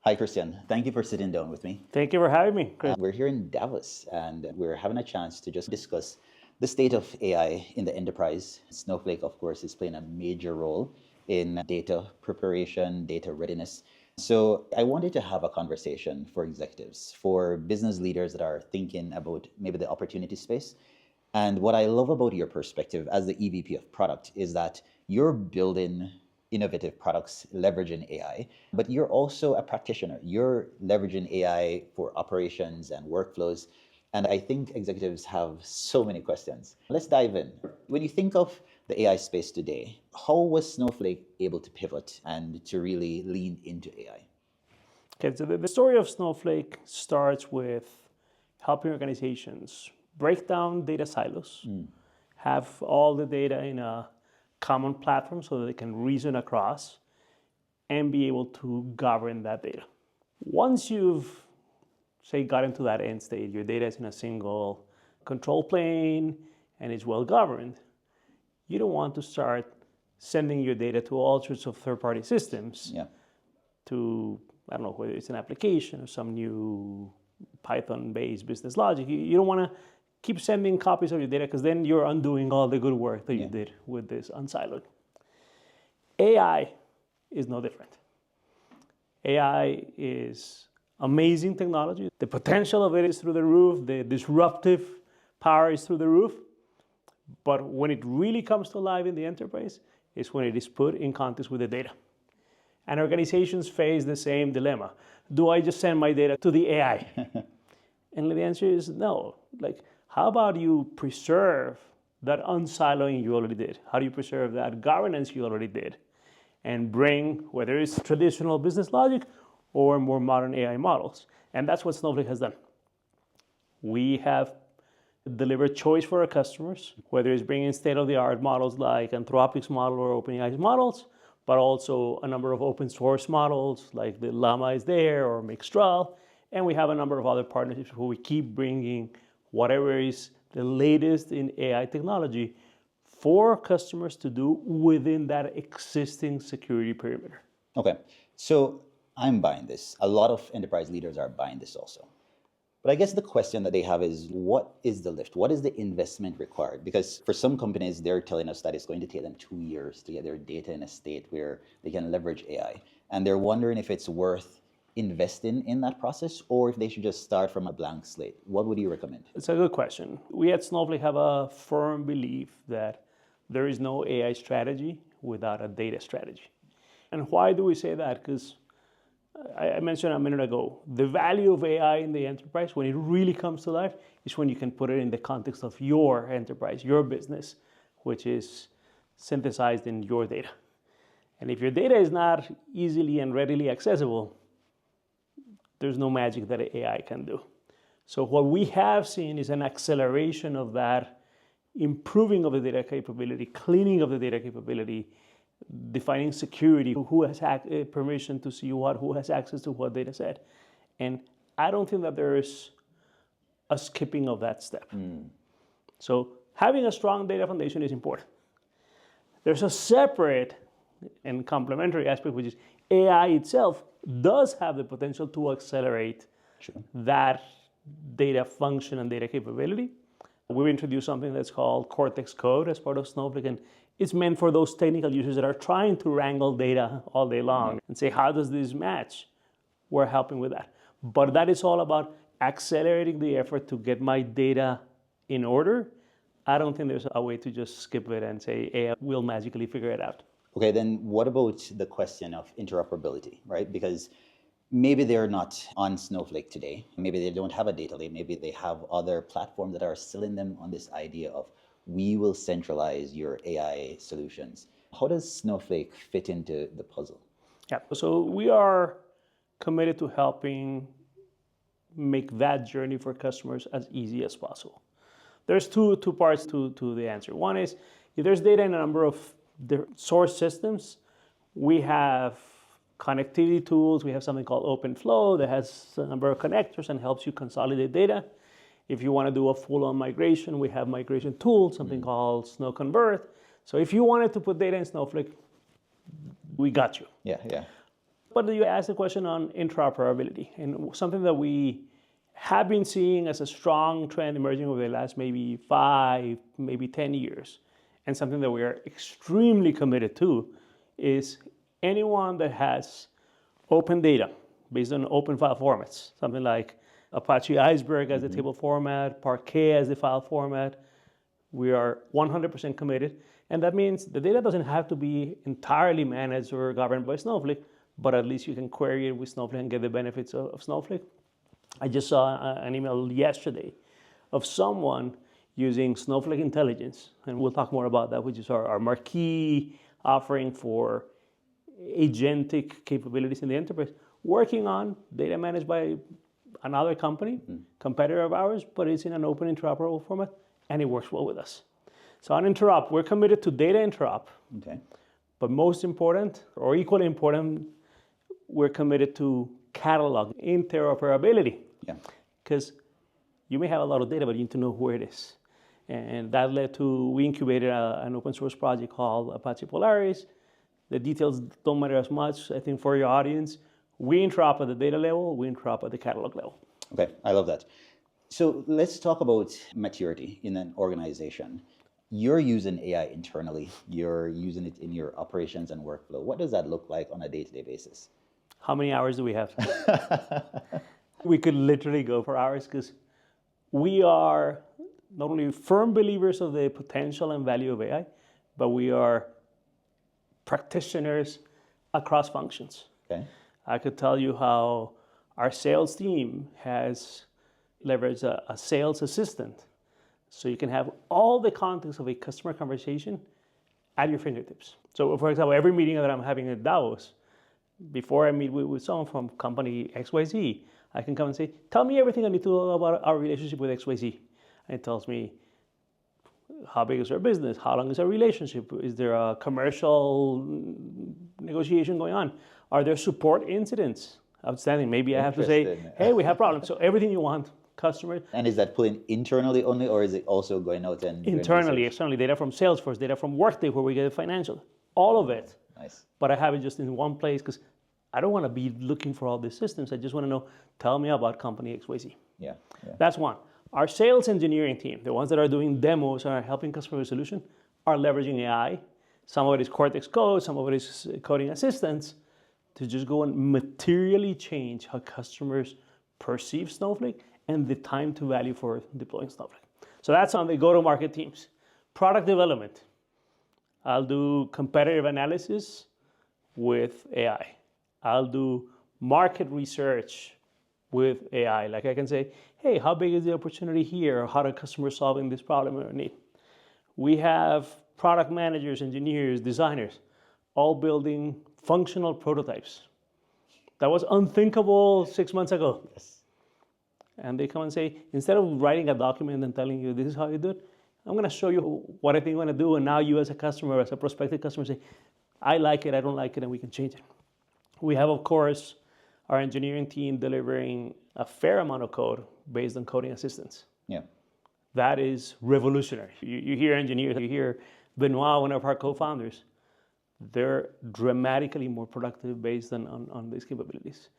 Hi, Christian. Thank you for sitting down with me. Thank you for having me, Chris. We're here in Davos and we're having a chance to just discuss the state of AI in the enterprise. Snowflake, of course, is playing a major role in data preparation, data readiness. So I wanted to have a conversation for executives, for business leaders that are thinking about maybe the opportunity space. And what I love about your perspective as the EVP of product is that you're building innovative products leveraging AI, but you're also a practitioner. You're leveraging AI for operations and workflows. And I think executives have so many questions. Let's dive in. When you think of the AI space today, how was Snowflake able to pivot and to really lean into AI? Okay, so the story of Snowflake starts with helping organizations break down data silos, have all the data in a common platform so that they can reason across and be able to govern that data. Once you've, say, gotten to that end state, your data is in a single control plane and it's well governed, you don't want to start sending your data to all sorts of third-party systems to, I don't know, whether it's an application or some new Python-based business logic. You don't want to keep sending copies of your data because then you're undoing all the good work that you did with this unsiloed. AI is no different. AI is amazing technology. The potential of it is through the roof. The disruptive power is through the roof. But when it really comes to life in the enterprise is when it is put in context with the data. And organizations face the same dilemma. Do I just send my data to the AI? And the answer is no. How about you preserve that unsiloing you already did? How do you preserve that governance you already did? And bring, whether it's traditional business logic or more modern AI models. And that's what Snowflake has done. We have delivered choice for our customers, whether it's bringing state-of-the-art models like Anthropic's model or OpenAI's models, but also a number of open source models like the Llama is there or Mixtral. And we have a number of other partnerships where we keep bringing whatever is the latest in AI technology for customers to do within that existing security perimeter. Okay, so I'm buying this. A lot of enterprise leaders are buying this also. But I guess the question that they have is, what is the lift? What is the investment required? Because for some companies, they're telling us that it's going to take them 2 years to get their data in a state where they can leverage AI. And they're wondering if it's worth investing in that process or if they should just start from a blank slate. What would you recommend? It's a good question. We at Snowflake have a firm belief that there is no AI strategy without a data strategy. And why do we say that? Because I mentioned a minute ago, the value of AI in the enterprise, when it really comes to life, is when you can put it in the context of your enterprise, your business, which is synthesized in your data. And if your data is not easily and readily accessible, there's no magic that AI can do. So what we have seen is an acceleration of that, improving of the data capability, cleaning of the data capability, defining security, who has permission to see what, who has access to what data set. And I don't think that there is a skipping of that step. So having a strong data foundation is important. There's a separate and complementary aspect, which is AI itself does have the potential to accelerate that data function and data capability. We've introduced something that's called Cortex Code as part of Snowflake, and it's meant for those technical users that are trying to wrangle data all day long and say, how does this match? We're helping with that. But that is all about accelerating the effort to get my data in order. I don't think there's a way to just skip it and say AI will magically figure it out. Okay, then what about the question of interoperability, right? Because maybe they're not on Snowflake today. Maybe they don't have a data lake. Maybe they have other platforms that are selling them on this idea of we will centralize your AI solutions. How does Snowflake fit into the puzzle? Yeah, so we are committed to helping make that journey for customers as easy as possible. There's two parts to the answer. One is, if there's data in a number of the source systems, we have connectivity tools. We have something called OpenFlow that has a number of connectors and helps you consolidate data. If you want to do a full-on migration, we have migration tools, something called Snow Convert. So if you wanted to put data in Snowflake, we got you. Yeah. But you asked the question on interoperability, and something that we have been seeing as a strong trend emerging over the last maybe 5, maybe 10 years, and something that we are extremely committed to is anyone that has open data based on open file formats, something like Apache Iceberg as the table format, Parquet as the file format. We are 100% committed. And that means the data doesn't have to be entirely managed or governed by Snowflake, but at least you can query it with Snowflake and get the benefits of Snowflake. I just saw an email yesterday of someone using Snowflake Intelligence, and we'll talk more about that, which is our marquee offering for agentic capabilities in the enterprise, working on data managed by another company, competitor of ours, but it's in an open interoperable format, and it works well with us. So on interop, we're committed to data interop. Okay. But most important, or equally important, we're committed to catalog interoperability. Yeah. Because you may have a lot of data, but you need to know where it is. And that led to, we incubated an open source project called Apache Polaris. The details don't matter as much, I think, for your audience. We interop at the data level, we interop at the catalog level. Okay, I love that. So let's talk about maturity in an organization. You're using AI internally. You're using it in your operations and workflow. What does that look like on a day-to-day basis? How many hours do we have? We could literally go for hours because we are not only firm believers of the potential and value of AI, but we are practitioners across functions. Okay. I could tell you how our sales team has leveraged a sales assistant. So you can have all the context of a customer conversation at your fingertips. So for example, every meeting that I'm having at Davos, before I meet with someone from company XYZ, I can come and say, tell me everything I need to know about our relationship with XYZ. And it tells me how big is our business, how long is our relationship, is there a commercial negotiation going on, are there support incidents? Outstanding. Maybe I have to say, hey, we have problems. So everything you want, customer. And is that pulling internally only, or is it also going out and internally, externally, data from Salesforce, data from Workday, where we get the financial, all of it. Nice. But I have it just in one place because I don't want to be looking for all these systems. I just want to know, tell me about company XYZ. Yeah. That's one. Our sales engineering team, the ones that are doing demos and are helping customer resolution, are leveraging AI. Some of it is Cortex Code, some of it is coding assistants to just go and materially change how customers perceive Snowflake and the time to value for deploying Snowflake. So that's on the go-to-market teams. Product development. I'll do competitive analysis with AI. I'll do market research with AI. Like I can say, hey, how big is the opportunity here? Or how are customers solving this problem or need? We have product managers, engineers, designers, all building functional prototypes. That was unthinkable 6 months ago. Yes. And they come and say, instead of writing a document and telling you this is how you do it, I'm going to show you what I think I'm going to do. And now you as a customer, as a prospective customer, say, I like it, I don't like it, and we can change it. We have, of course, our engineering team delivering a fair amount of code based on coding assistance. Yeah. That is revolutionary. You hear engineers, you hear Benoit, one of our co-founders, they're dramatically more productive based on these capabilities.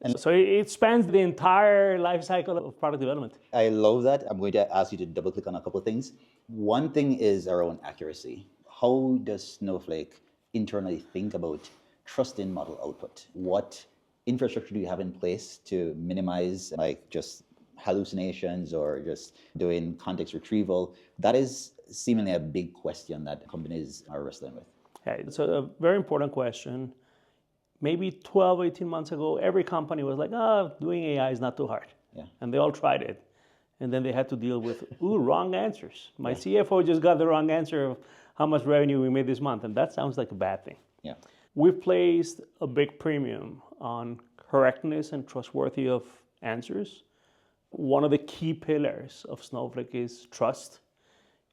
And so it spans the entire life cycle of product development. I love that. I'm going to ask you to double click on a couple of things. One thing is around accuracy. How does Snowflake internally think about trust in model output? What infrastructure do you have in place to minimize like just hallucinations or just doing context retrieval? That is seemingly a big question that companies are wrestling with. Yeah, it's a very important question. Maybe 12, 18 months ago, every company was like, doing AI is not too hard. Yeah. And they all tried it. And then they had to deal with, wrong answers. My CFO just got the wrong answer of how much revenue we made this month. And that sounds like a bad thing. Yeah. We've placed a big premium on correctness and trustworthy of answers. One of the key pillars of Snowflake is trust.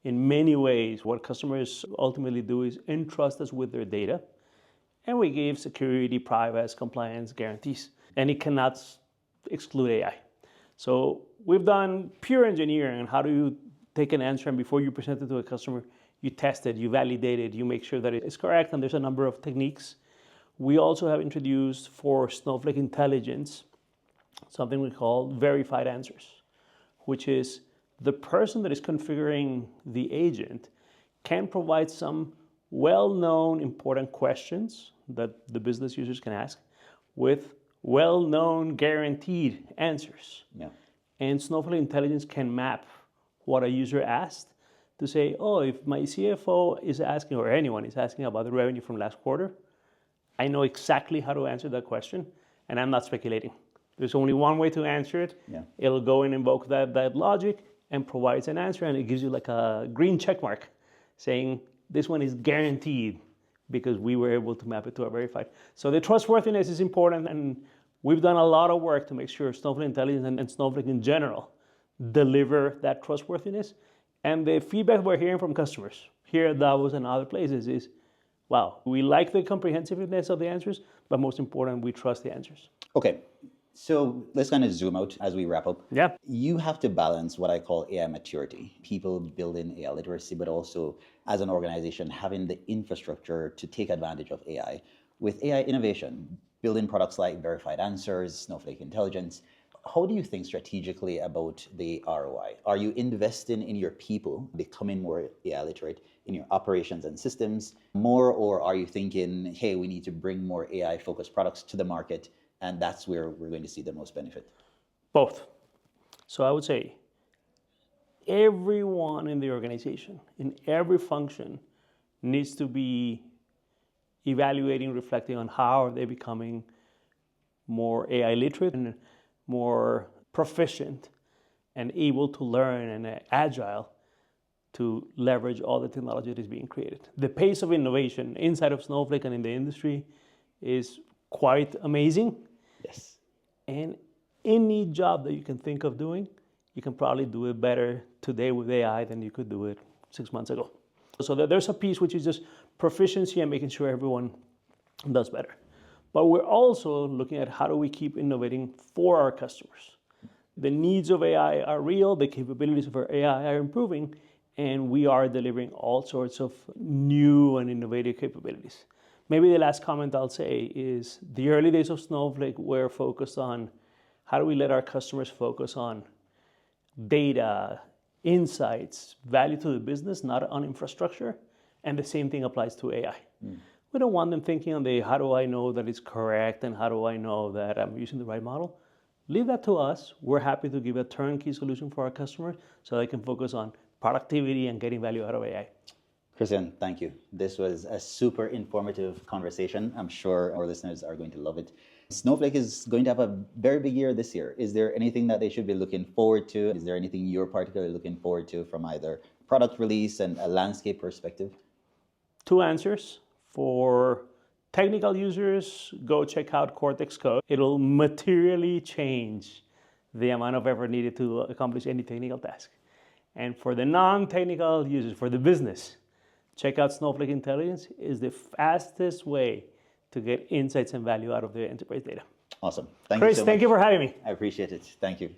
In many ways, what customers ultimately do is entrust us with their data. And we give security, privacy, compliance guarantees. And it cannot exclude AI. So we've done pure engineering on how do you take an answer and before you present it to a customer, you test it, you validate it, you make sure that it is correct. And there's a number of techniques. we also have introduced for Snowflake Intelligence something we call verified answers, which is the person that is configuring the agent can provide some well-known important questions that the business users can ask with well-known guaranteed answers. Yeah. And Snowflake Intelligence can map what a user asked to say, oh, if my CFO is asking, or anyone is asking about the revenue from last quarter, I know exactly how to answer that question, and I'm not speculating. There's only one way to answer it. Yeah. It'll go and invoke that logic and provides an answer, and it gives you like a green check mark saying this one is guaranteed because we were able to map it to a verified. So the trustworthiness is important, and we've done a lot of work to make sure Snowflake Intelligence and Snowflake in general deliver that trustworthiness. And the feedback we're hearing from customers here at Davos and other places is, wow, we like the comprehensiveness of the answers, but most important, we trust the answers. Okay. So let's kind of zoom out as we wrap up. Yeah. You have to balance what I call AI maturity, people building AI literacy, but also as an organization having the infrastructure to take advantage of AI. With AI innovation, building products like verified answers, Snowflake Intelligence, how do you think strategically about the ROI? Are you investing in your people becoming more AI literate in your operations and systems more, or are you thinking, hey, we need to bring more AI focused products to the market, and that's where we're going to see the most benefit? Both. So I would say everyone in the organization, in every function, needs to be evaluating, reflecting on how are they becoming more AI literate and more proficient and able to learn and agile to leverage all the technology that is being created. The pace of innovation inside of Snowflake and in the industry is quite amazing. Yes. And any job that you can think of doing, you can probably do it better today with AI than you could do it 6 months ago. So there's a piece which is just proficiency and making sure everyone does better. But we're also looking at how do we keep innovating for our customers. The needs of AI are real, the capabilities of our AI are improving, and we are delivering all sorts of new and innovative capabilities. Maybe the last comment I'll say is the early days of Snowflake were focused on how do we let our customers focus on data, insights, value to the business, not on infrastructure. And the same thing applies to AI. We don't want them thinking on the how do I know that it's correct and how do I know that I'm using the right model. Leave that to us. We're happy to give a turnkey solution for our customers so they can focus on productivity and getting value out of AI. Christian, thank you. This was a super informative conversation. I'm sure our listeners are going to love it. Snowflake is going to have a very big year this year. Is there anything that they should be looking forward to? Is there anything you're particularly looking forward to from either product release and a landscape perspective? 2 answers. For technical users, go check out Cortex Code. It'll materially change the amount of effort needed to accomplish any technical task. And for the non-technical users, for the business, check out Snowflake Intelligence. Is the fastest way to get insights and value out of the enterprise data. Awesome. Thank Chris, you so much. thank you for having me. I appreciate it. Thank you.